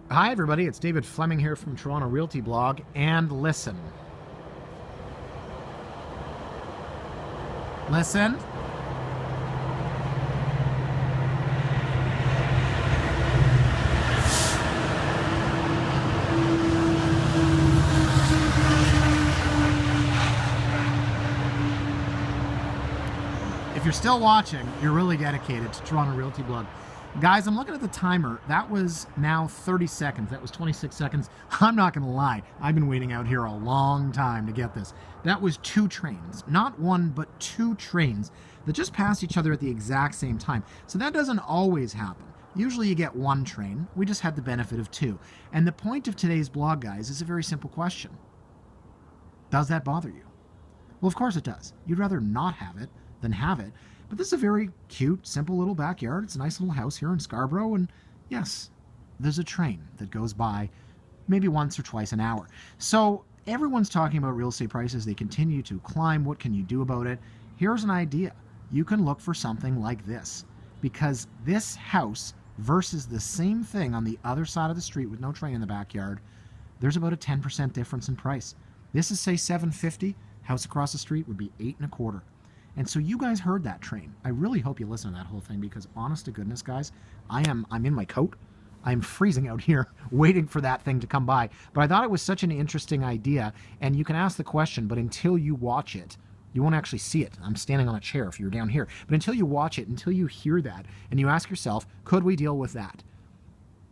Hi everybody, it's David Fleming here from Toronto Realty blog, and listen. Listen. If you're still watching, you're really dedicated to Toronto Realty blog. Guys, I'm looking at the timer. That was now 30 seconds. That was 26 seconds. I'm not going to lie. I've been waiting out here a long time to get this. That was two trains. Not one, but two trains that just passed each other at the exact same time. So that doesn't always happen. Usually you get one train. We just had the benefit of two. And the point of today's blog, guys, is a very simple question. Does that bother you? Well, of course it does. You'd rather not have it than have it. But this is a very cute, simple little backyard. It's a nice little house here in Scarborough. And yes, there's a train that goes by maybe once or twice an hour. So everyone's talking about real estate prices. They continue to climb. What can you do about it? Here's an idea. You can look for something like this. Because this house versus the same thing on the other side of the street with no train in the backyard, there's about a 10% difference in price. This is, say, $750. House across the street would be $8.25. And so you guys heard that train. I really hope you listen to that whole thing, because honest to goodness, guys, I'm in my coat. I'm freezing out here waiting for that thing to come by. But I thought it was such an interesting idea. And you can ask the question, but until you watch it, you won't actually see it. I'm standing on a chair if you're down here. But until you watch it, until you hear that, and you ask yourself, could we deal with that?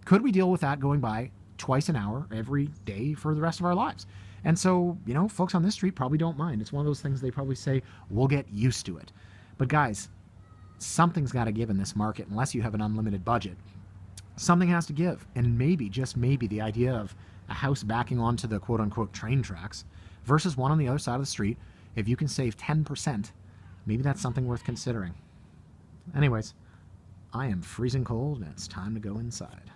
Could we deal with that going by twice an hour every day for the rest of our lives? And so, you know, folks on this street probably don't mind. It's one of those things they probably say, we'll get used to it. But guys, something's got to give in this market unless you have an unlimited budget. Something has to give. And maybe, just maybe, the idea of a house backing onto the quote-unquote train tracks versus one on the other side of the street, if you can save 10%, maybe that's something worth considering. Anyways, I am freezing cold and it's time to go inside.